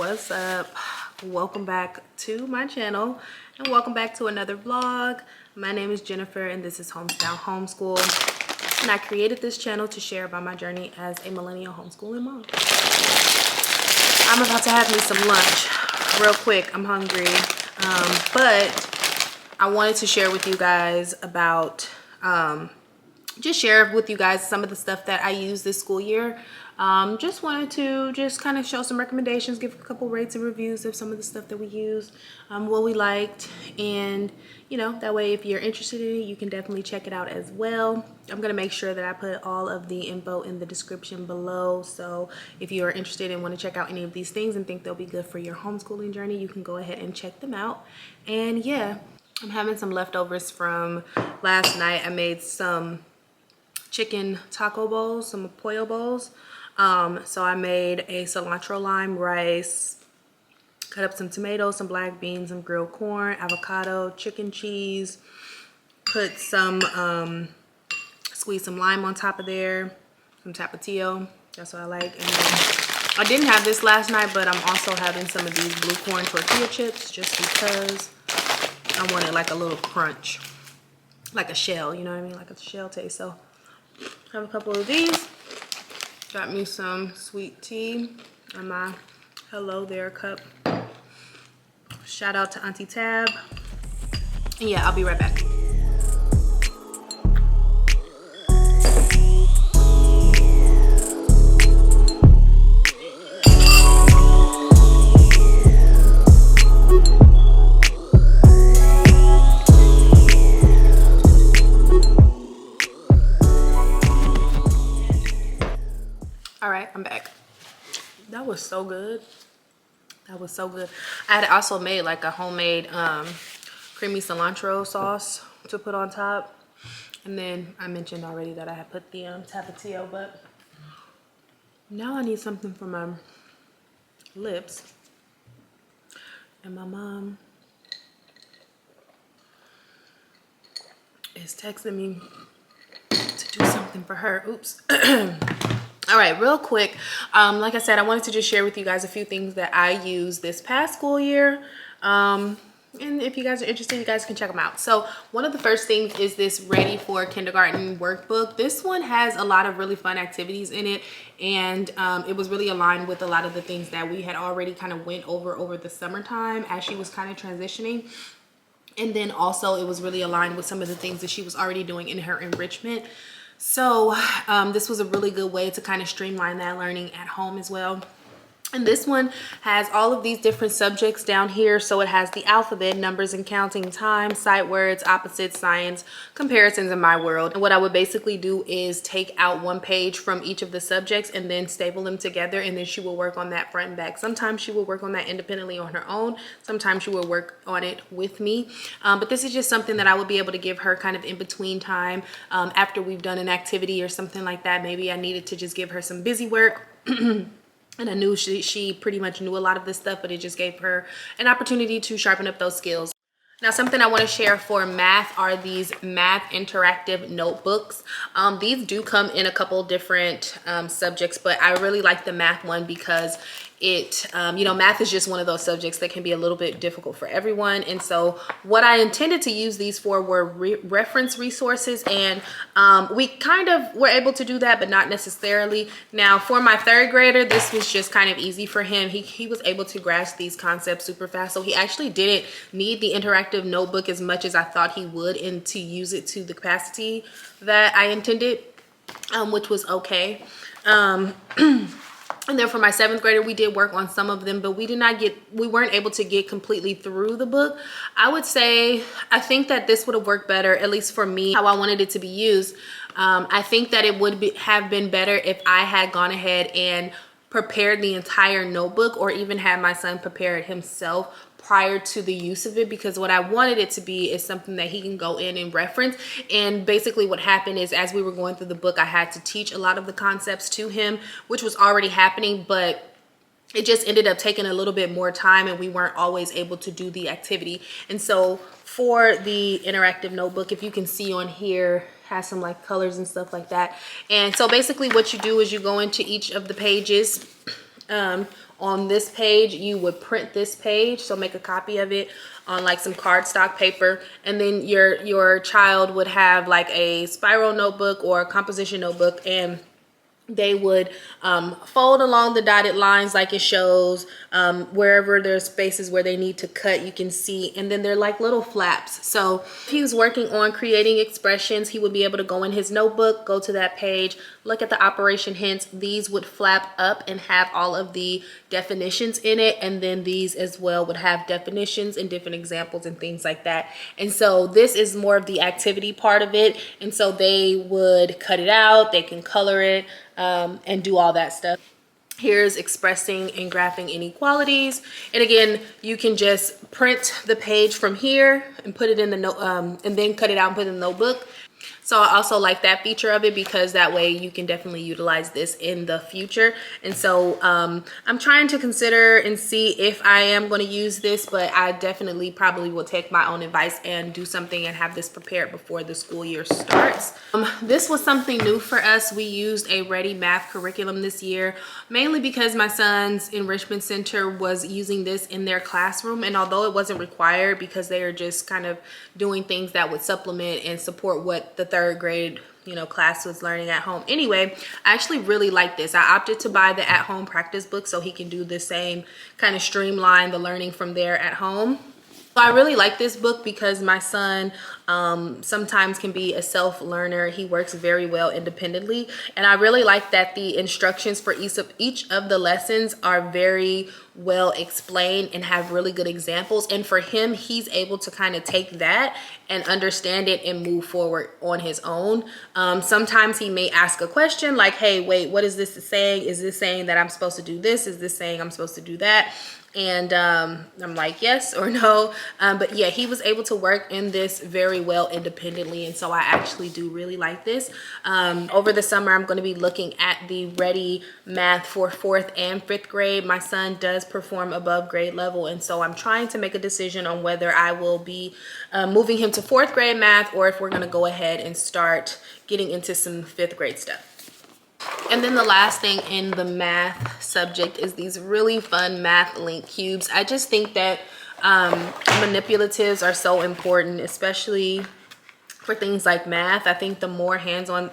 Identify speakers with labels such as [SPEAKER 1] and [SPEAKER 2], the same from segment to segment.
[SPEAKER 1] What's up? Welcome back to my channel and welcome back to another vlog. My name is Jennifer and this is Homestyle Homeschool, and I created this channel to share about my journey as a millennial homeschooling mom. I'm about to have me some lunch real quick. I'm hungry, but I wanted to share with you guys about just share with you guys some of the stuff that I used this school year. Just wanted to kind of show some recommendations, give a couple rates and reviews of some of the stuff that we used, what we liked, and you know, that way if you're interested in it, you can definitely check it out as well. I'm gonna make sure that I put all of the info in the description below, so if you are interested and want to check out any of these things and think they'll be good for your homeschooling journey, you can go ahead and check them out. And yeah, I'm having some leftovers from last night. I made some chicken taco bowls, some pollo bowls. So I made a cilantro lime rice, cut up some tomatoes, some black beans, some grilled corn, avocado, chicken cheese, put some, squeeze some lime on top of there, some tapatio, that's what I like. And then I didn't have this last night, but I'm also having some of these blue corn tortilla chips just because I wanted like a little crunch, like a shell, you know what I mean? Like a shell taste. So have a couple of these. Got me some sweet tea on my Hello There cup. Shout out to Auntie Tab. And yeah, I'll be right back. All right, I'm back. That was so good. That was so good. I had also made like a homemade creamy cilantro sauce to put on top. And then I mentioned already that I had put the tapatio, but now I need something for my lips. And my mom is texting me to do something for her. Oops. All right, real quick, like I said, I wanted to just share with you guys a few things that I used this past school year. And if you guys are interested, you guys can check them out. So one of the first things is this Ready for Kindergarten workbook. This one has a lot of really fun activities in it, and it was really aligned with a lot of the things that we had already kind of went over the summertime as she was kind of transitioning. And then also it was really aligned with some of the things that she was already doing in her enrichment. So this was a really good way to kind of streamline that learning at home as well. And this one has all of these different subjects down here. So it has the alphabet, numbers and counting, time, sight words, opposites, science, comparisons, in my world. And what I would basically do is take out one page from each of the subjects and then staple them together, and then she will work on that front and back. Sometimes she will work on that independently on her own. Sometimes she will work on it with me. But this is just something that I would be able to give her kind of in between time after we've done an activity or something like that. Maybe I needed to just give her some busy work. And I knew she pretty much knew a lot of this stuff, but it just gave her an opportunity to sharpen up those skills. Now, something I want to share for math are these math interactive notebooks. These do come in a couple different subjects, but I really like the math one because it, you know, math is just one of those subjects that can be a little bit difficult for everyone. And so what I intended to use these for were reference resources, and we kind of were able to do that, but not necessarily. Now, for my third grader, this was just kind of easy for him. He was able to grasp these concepts super fast. So he actually didn't need the interactive notebook as much as I thought he would, and to use it to the capacity that I intended, which was okay. And then for my seventh grader, we did work on some of them, but we weren't able to get completely through the book. I would say, I think that this would have worked better, at least for me, how I wanted it to be used. I think that it would have been better if I had gone ahead and prepared the entire notebook, or even had my son prepare it himself prior to the use of it, because what I wanted it to be is something that he can go in and reference. And basically what happened is, as we were going through the book, I had to teach a lot of the concepts to him, which was already happening, but it just ended up taking a little bit more time, and we weren't always able to do the activity. And so for the interactive notebook, if you can see on here, has some like colors and stuff like that. And so basically what you do is you go into each of the pages on this page, you would print this page, so make a copy of it on like some cardstock paper, and then your child would have like a spiral notebook or a composition notebook, and they would fold along the dotted lines like it shows. Wherever there's spaces where they need to cut, you can see, and then they're like little flaps. So if he was working on creating expressions, he would be able to go in his notebook, go to that page, look at the operation hints. These would flap up and have all of the definitions in it, and then these as well would have definitions and different examples and things like that. And so this is more of the activity part of it, and so they would cut it out, they can color it, and do all that stuff. Here's expressing and graphing inequalities. And again, you can just print the page from here and put it in the note, and then cut it out and put it in the notebook. So I also like that feature of it, because that way you can definitely utilize this in the future. And so I'm trying to consider and see if I am going to use this, but I definitely probably will take my own advice and do something and have this prepared before the school year starts. This was something new for us. We used a Ready Math curriculum this year, mainly because my son's enrichment center was using this in their classroom. And although it wasn't required, because they are just kind of doing things that would supplement and support what the third grade class was learning at home anyway, I actually really like this. I opted to buy the at-home practice book so he can do the same, kind of streamline the learning from there at home. So I really like this book because my son sometimes can be a self-learner. He works very well independently, and I really like that the instructions for each of the lessons are very well explained and have really good examples. And for him, he's able to kind of take that and understand it and move forward on his own. Sometimes he may ask a question like, hey, wait, what is this saying? Is this saying that I'm supposed to do this? Is this saying I'm supposed to do that? And I'm like, yes or no. But yeah, he was able to work in this very well independently. And so I actually do really like this. Over the summer, I'm going to be looking at the Ready Math for 4th and 5th grade. My son does perform above grade level. And so I'm trying to make a decision on whether I will be moving him to 4th grade math, or if we're going to go ahead and start getting into some 5th grade stuff. And then the last thing in the math subject is these really fun math link cubes. I just think that manipulatives are so important, especially for things like math. I think the more hands-on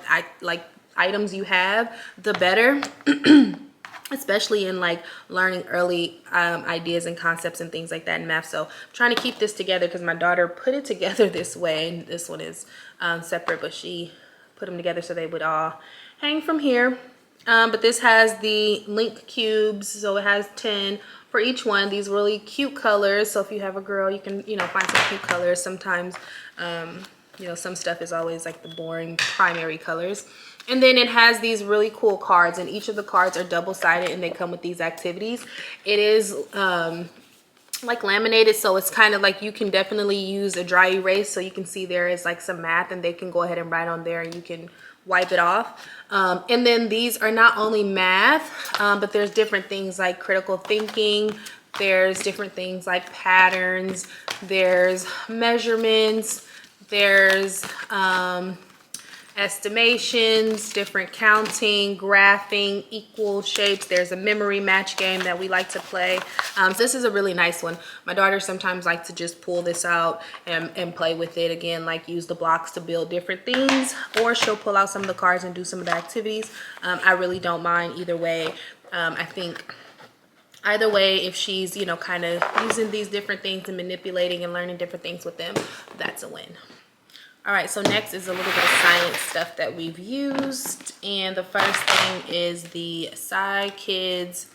[SPEAKER 1] items you have, the better. Especially in like learning early ideas and concepts and things like that in math. So I'm trying to keep this together because my daughter put it together this way, and this one is separate, but she put them together so they would all hang from here. But this has the link cubes, so it has 10 for each one. These really cute colors, so if you have a girl, you can find some cute colors. Sometimes some stuff is always like the boring primary colors. And then it has these really cool cards, and each of the cards are double-sided, and they come with these activities. It is like laminated, so it's kind of like you can definitely use a dry erase, so you can see there is like some math, and they can go ahead and write on there, and you can wipe it off. And then these are not only math, but there's different things like critical thinking. There's different things like patterns. There's measurements. There's estimations, different counting, graphing, equal shapes. There's a memory match game that we like to play. So this is a really nice one. My daughter sometimes likes to just pull this out and play with it. Again, like use the blocks to build different things, or she'll pull out some of the cards and do some of the activities. I really don't mind either way. I think either way, if she's, kind of using these different things and manipulating and learning different things with them, that's a win. All right, so next is a little bit of science stuff that we've used. And the first thing is the Sci Kids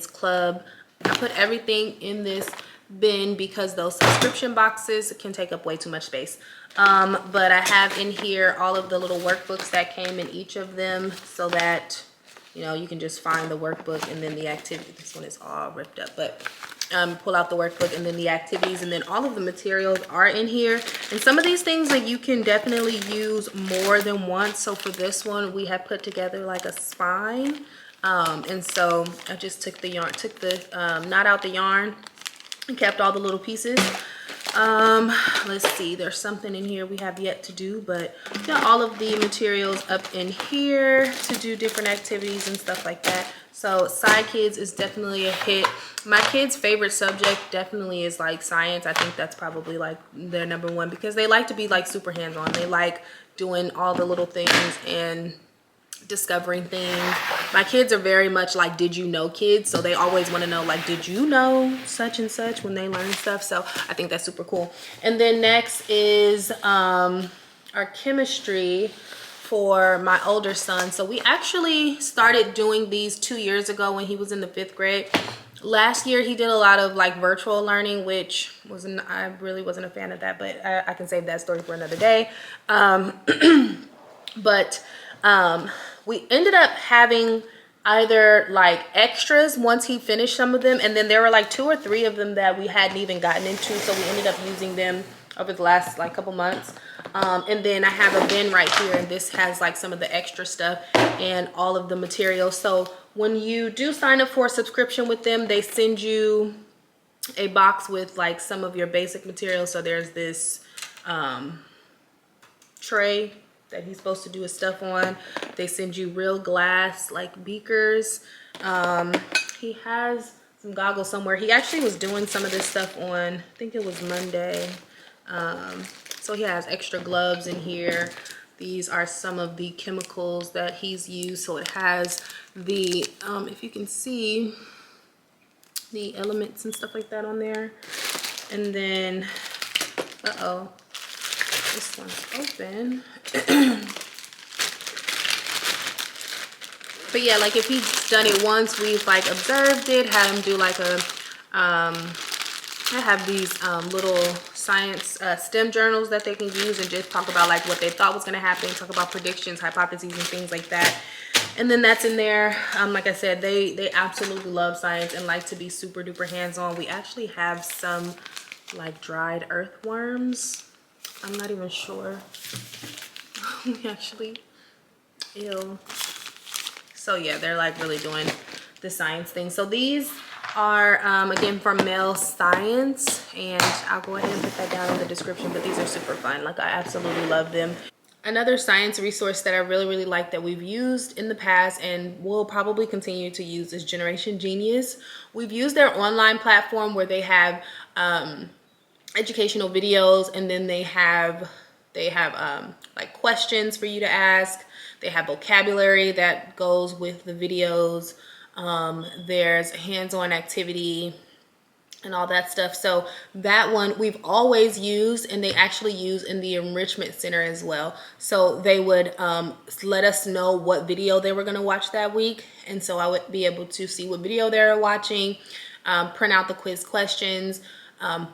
[SPEAKER 1] Club. I put everything in this bin because those subscription boxes can take up way too much space. But I have in here all of the little workbooks that came in each of them, so that, you can just find the workbook and then the activity. This one is all ripped up, but pull out the workbook and then the activities, and then all of the materials are in here. And some of these things like you can definitely use more than once. So for this one, we have put together like a spine, and so I just took the yarn, knot out the yarn, and kept all the little pieces. Let's see, there's something in here we have yet to do, but got all of the materials up in here to do different activities and stuff like that. So Sci Kids is definitely a hit. My kids' favorite subject definitely is like science. I think that's probably like their number one because they like to be like super hands-on. They like doing all the little things and discovering things. My kids are very much like did you know kids, so they always want to know like did you know such and such when they learn stuff. So I think that's super cool. And then next is our chemistry for my older son. So we actually started doing these 2 years ago when he was in the 5th grade. Last year he did a lot of like virtual learning, which wasn't, I really wasn't a fan of that, but I can save that story for another day. We ended up having either like extras once he finished some of them, and then there were like 2 or 3 of them that we hadn't even gotten into, so we ended up using them over the last like couple months. And then I have a bin right here, and this has like some of the extra stuff and all of the materials. So when you do sign up for a subscription with them, they send you a box with like some of your basic materials. So there's this tray that he's supposed to do his stuff on. They send you real glass like beakers. He has some goggles somewhere. He actually was doing some of this stuff on, I think it was Monday. So he has extra gloves in here. These are some of the chemicals that he's used. So it has the, if you can see, the elements and stuff like that on there. And then, uh-oh, this one's open. But yeah, like if he's done it once, we've like observed it, had him do like a, I have these little science STEM journals that they can use and just talk about like what they thought was going to happen, talk about predictions, hypotheses, and things like that. And then that's in there. Like I said, they absolutely love science and like to be super duper hands-on. We actually have some like dried earthworms. I'm not even sure. We actually, ew. So yeah, they're like really doing the science thing. So these are again from Male Science, and I'll go ahead and put that down in the description, but these are super fun. Like I absolutely love them. Another science resource that I really like that we've used in the past and will probably continue to use is Generation Genius. We've used their online platform where they have educational videos, and then they have like questions for you to ask. They have vocabulary that goes with the videos. There's hands-on activity and all that stuff. So that one we've always used, and they actually use in the enrichment center as well. So they would let us know what video they were going to watch that week, and so I would be able to see what video they were watching, print out the quiz questions,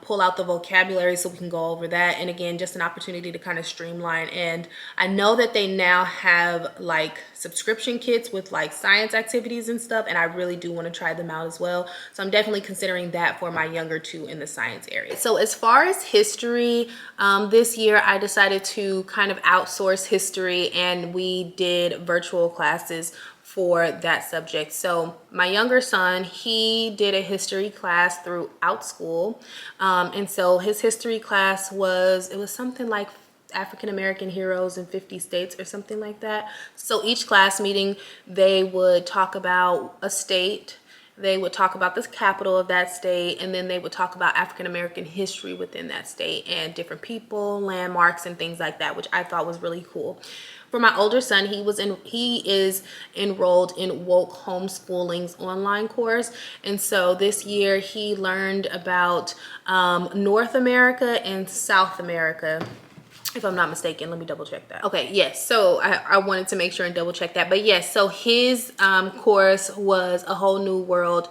[SPEAKER 1] pull out the vocabulary so we can go over that. And again, just an opportunity to kind of streamline. And I know that they now have like subscription kits with like science activities and stuff, and I really do want to try them out as well. So I'm definitely considering that for my younger 2 in the science area. So as far as history, this year I decided to kind of outsource history, and we did virtual classes for that subject. So my younger son, he did a history class throughout school. And so his history class was something like African American heroes in 50 states or something like that. So each class meeting, they would talk about a state, they would talk about the capital of that state, and then they would talk about African American history within that state and different people, landmarks, and things like that, which I thought was really cool. For my older son, he is enrolled in Woke Homeschooling's online course. And so this year he learned about North America and South America, if I'm not mistaken. Let me double check that. Okay, yes, so I wanted to make sure and double check that. But yes, so his course was a whole new world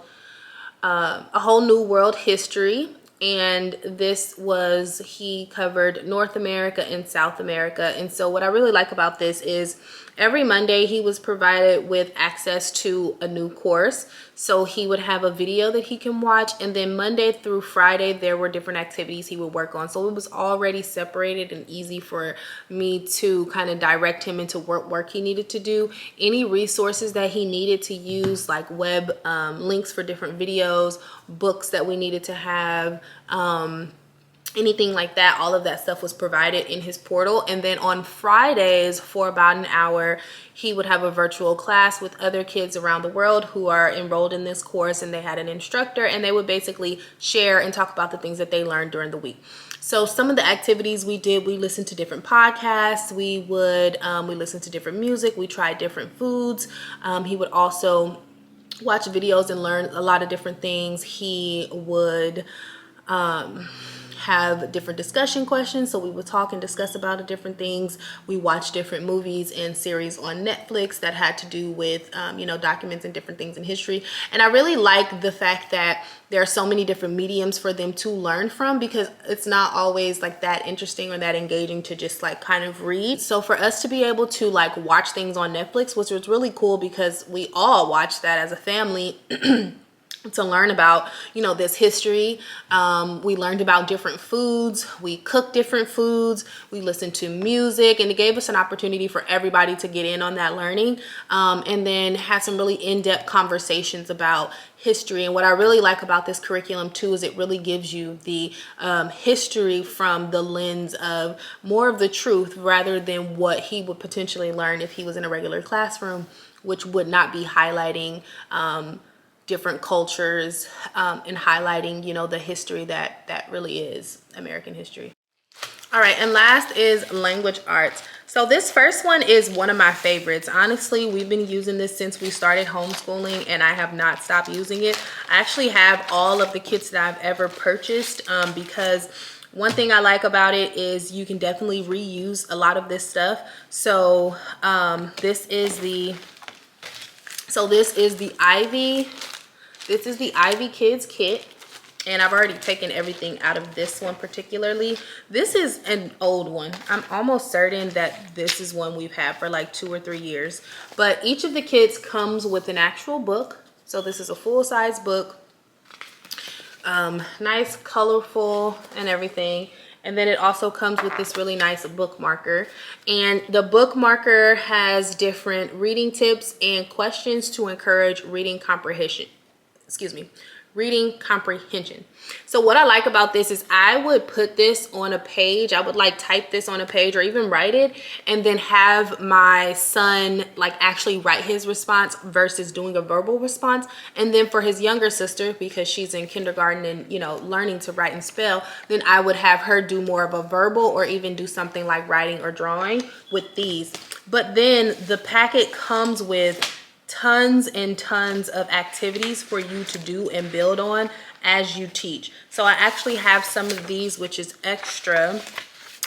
[SPEAKER 1] history. And this was, he covered North America and South America. And so what I really like about this is every Monday he was provided with access to a new course. So he would have a video that he can watch, and then Monday through Friday there were different activities he would work on. So it was already separated and easy for me to kind of direct him into what work he needed to do. Any resources that he needed to use, like web links for different videos, books that we needed to have, anything like that. All of that stuff was provided in his portal. And then on Fridays for about an hour, he would have a virtual class with other kids around the world who are enrolled in this course, and they had an instructor, and they would basically share and talk about the things that they learned during the week. So some of the activities we did, we listened to different podcasts, we listened to different music, we tried different foods. He would also watch videos and learn a lot of different things. He would have different discussion questions, so we would talk and discuss about different things. We watched different movies and series on Netflix that had to do with documents and different things in history. And I really like the fact that there are so many different mediums for them to learn from, because it's not always like that interesting or that engaging to just like kind of read. So for us to be able to like watch things on Netflix, which was really cool because we all watched that as a family to learn about, this history. We learned about different foods. We cooked different foods. We listened to music, and it gave us an opportunity for everybody to get in on that learning, and then had some really in-depth conversations about history. And what I really like about this curriculum too is it really gives you the history from the lens of more of the truth rather than what he would potentially learn if he was in a regular classroom, which would not be highlighting different cultures and highlighting, the history that really is American history. All right, and last is language arts. So this first one is one of my favorites. Honestly, we've been using this since we started homeschooling, and I have not stopped using it. I actually have all of the kits that I've ever purchased because one thing I like about it is you can definitely reuse a lot of this stuff. So this is the Ivy. This is the Ivy Kids kit, and I've already taken everything out of this one particularly. This is an old one. I'm almost certain that this is one we've had for like 2 or 3 years. But each of the kits comes with an actual book. So this is a full-size book, nice, colorful, and everything. And then it also comes with this really nice book marker. And the book marker has different reading tips and questions to encourage reading comprehension. Reading comprehension. So what I like about this is I would put this on a page. I would like type this on a page or even write it, and then have my son like actually write his response versus doing a verbal response. And then for his younger sister, because she's in kindergarten and learning to write and spell, then I would have her do more of a verbal or even do something like writing or drawing with these. But then the packet comes with tons and tons of activities for you to do and build on as you teach. So I actually have some of these, which is extra.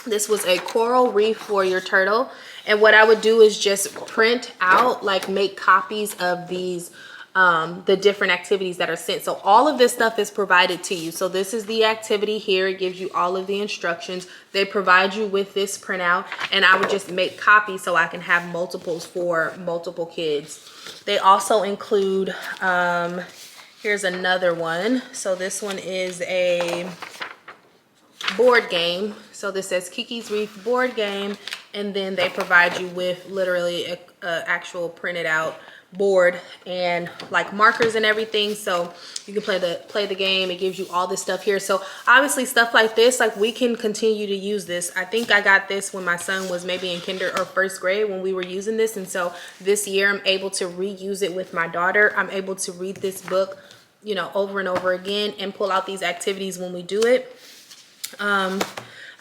[SPEAKER 1] This was a coral reef for your turtle. And what I would do is just print out, like make copies of these, the different activities that are sent. So all of this stuff is provided to you. So this is the activity here. It gives you all of the instructions. They provide you with this printout, and I would just make copies so I can have multiples for multiple kids. They also include, here's another one. So this one is a board game. So this says Kiki's Reef board game, and then they provide you with literally a actual printed out board and like markers and everything, so you can play the game. It gives you all this stuff here. So obviously stuff like this, like we can continue to use this. I think I got this when my son was maybe in kinder or first grade when we were using this, and so this year I'm able to reuse it with my daughter. I'm able to read this book over and over again and pull out these activities when we do it.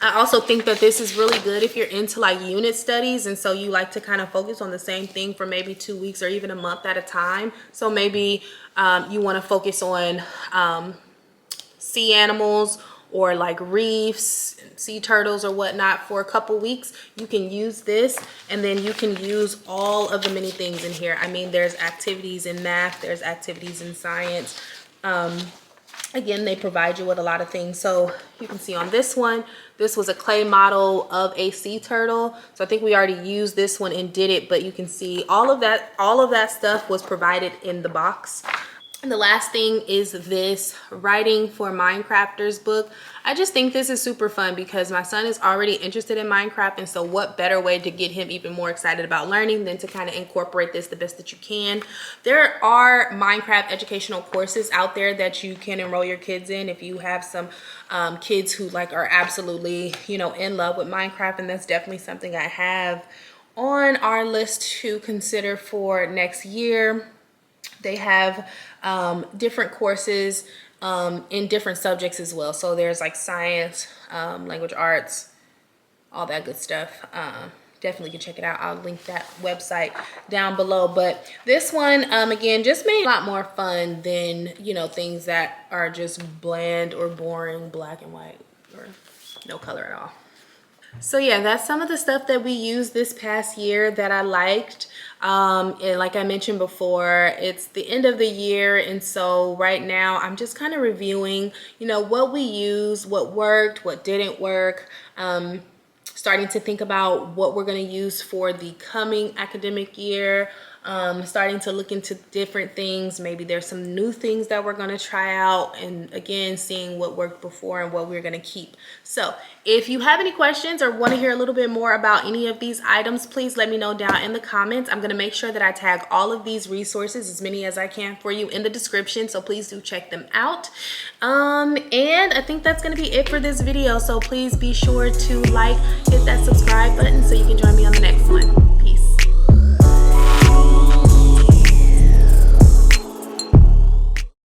[SPEAKER 1] I also think that this is really good if you're into like unit studies, and so you like to kind of focus on the same thing for maybe 2 weeks or even a month at a time. So maybe you want to focus on sea animals or like reefs, sea turtles or whatnot for a couple weeks. You can use this, and then you can use all of the many things in here. I mean, there's activities in math, there's activities in science. Again, they provide you with a lot of things. So you can see on this one, this was a clay model of a sea turtle. So I think we already used this one and did it, but you can see all of that stuff was provided in the box. And the last thing is this Writing for Minecrafters book. I just think this is super fun because my son is already interested in Minecraft, and so what better way to get him even more excited about learning than to kind of incorporate this the best that you can. There are Minecraft educational courses out there that you can enroll your kids in if you have some kids who are absolutely, you know, in love with Minecraft, and that's definitely something I have on our list to consider for next year. They have different courses in different subjects as well. So there's like science, language arts, all that good stuff. Definitely can check it out. I'll link that website down below. But this one, again, just made a lot more fun than, you know, things that are just bland or boring, black and white, or no color at all. So yeah, that's some of the stuff that we used this past year that I liked. And like I mentioned before, it's the end of the year, and so right now I'm just kind of reviewing, you know, what we used, what worked, what didn't work. Starting to think about what we're going to use for the coming academic year. Starting to look into different things. Maybe there's some new things that we're going to try out, and again, seeing what worked before and what we're going to keep. So if you have any questions or want to hear a little bit more about any of these items, please let me know down in the comments. I'm going to make sure that I tag all of these resources, as many as I can, for you in the description, so please do check them out. And I think that's going to be it for this video, so please be sure to hit that subscribe button so you can join me on the next one.